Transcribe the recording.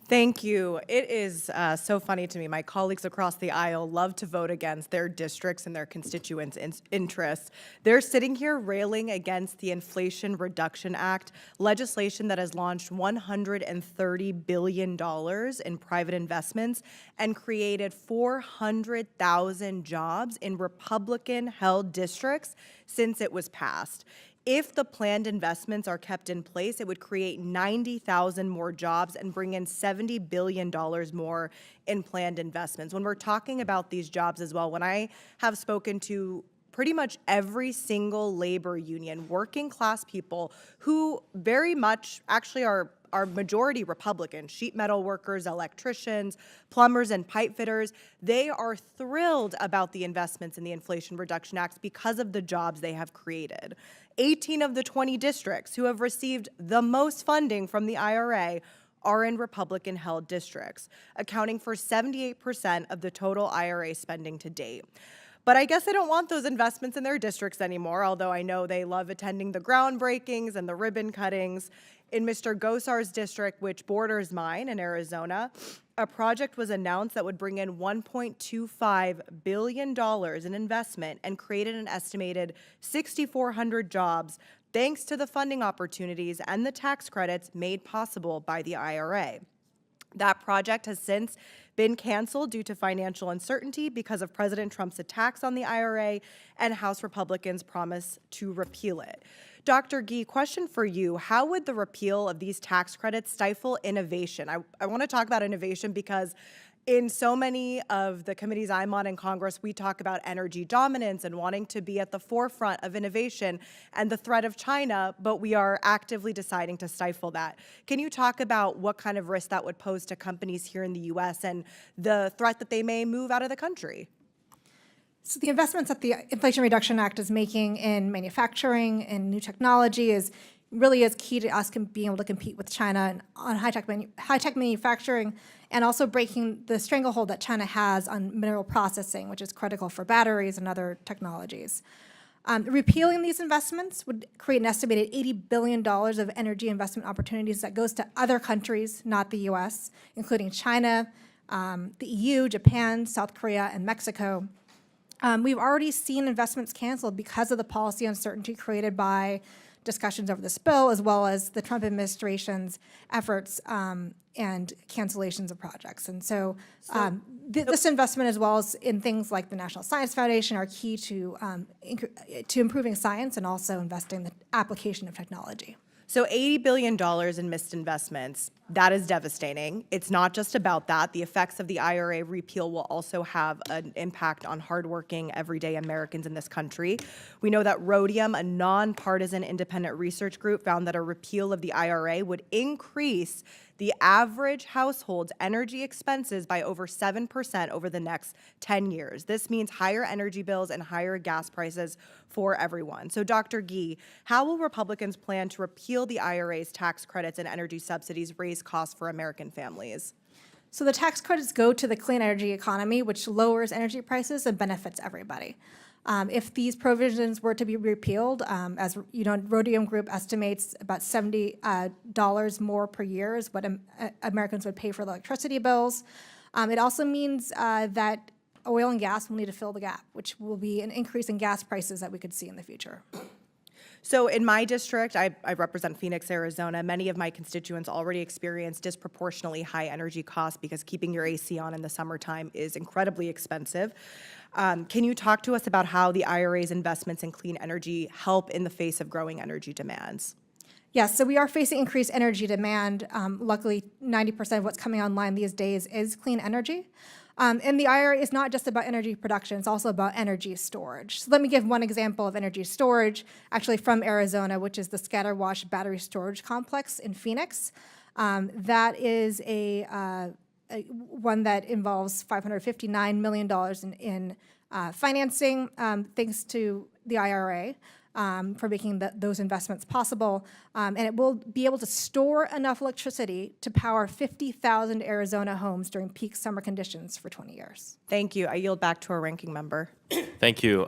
Thank you. It is so funny to me. My colleagues across the aisle love to vote against their districts and their constituents' interests. They're sitting here railing against the Inflation Reduction Act, legislation that has launched $130 billion in private investments and created 400,000 jobs in Republican-held districts since it was passed. If the planned investments are kept in place, it would create 90,000 more jobs and bring in $70 billion more in planned investments. When we're talking about these jobs as well, when I have spoken to pretty much every single labor union, working class people who very much actually are majority Republican, sheet metal workers, electricians, plumbers, and pipe fitters, they are thrilled about the investments in the Inflation Reduction Act because of the jobs they have created. 18 of the 20 districts who have received the most funding from the IRA are in Republican-held districts, accounting for 78% of the total IRA spending to date. But I guess they don't want those investments in their districts anymore, although I know they love attending the groundbreakings and the ribbon cuttings. In Mr. Gosar's district, which borders mine in Arizona, a project was announced that would bring in $1.25 billion in investment and created an estimated 6,400 jobs thanks to the funding opportunities and the tax credits made possible by the IRA. That project has since been canceled due to financial uncertainty because of President Trump's attacks on the IRA and House Republicans' promise to repeal it. Dr. Gee, question for you. How would the repeal of these tax credits stifle innovation? I want to talk about innovation because in so many of the committees I'm on in Congress, we talk about energy dominance and wanting to be at the forefront of innovation and the threat of China, but we are actively deciding to stifle that. Can you talk about what kind of risk that would pose to companies here in the U.S. and the threat that they may move out of the country? So the investments that the Inflation Reduction Act is making in manufacturing and new technology is key to us being able to compete with China on high-tech manufacturing, and also breaking the stranglehold that China has on mineral processing, which is critical for batteries and other technologies. Repealing these investments would create an estimated $80 billion of energy investment opportunities that goes to other countries, not the U.S., including China, the EU, Japan, South Korea, and Mexico. We've already seen investments canceled because of the policy uncertainty created by discussions over this bill, as well as the Trump administration's efforts and cancellations of projects. And so this investment, as well as in things like the National Science Foundation, are key to improving science and also investing in the application of technology. So $80 billion in missed investments, that is devastating. It's not just about that. The effects of the IRA repeal will also have an impact on hardworking, everyday Americans in this country. We know that Rhodium, a nonpartisan independent research group, found that a repeal of the IRA would increase the average household's energy expenses by over 7% over the next 10 years. This means higher energy bills and higher gas prices for everyone. So Dr. Gee, how will Republicans plan to repeal the IRA's tax credits and energy subsidies raise costs for American families? So the tax credits go to the clean energy economy, which lowers energy prices and benefits everybody. If these provisions were to be repealed, as you know, Rhodium Group estimates about $70 more per year is what Americans would pay for electricity bills. It also means that oil and gas will need to fill the gap, which will be an increase in gas prices that we could see in the future. So in my district, I represent Phoenix, Arizona. Many of my constituents already experience disproportionately high energy costs because keeping your AC on in the summertime is incredibly expensive. Can you talk to us about how the IRA's investments in clean energy help in the face of growing energy demands? Yes, so we are facing increased energy demand. Luckily, 90% of what's coming online these days is clean energy. And the IRA is not just about energy production, it's also about energy storage. So let me give one example of energy storage, actually from Arizona, which is the Scatterwash Battery Storage Complex in Phoenix. That is one that involves $559 million in financing, thanks to the IRA. For making those investments possible. And it will be able to store enough electricity to power 50,000 Arizona homes during peak summer conditions for 20 years. Thank you. I yield back to our ranking member. Thank you.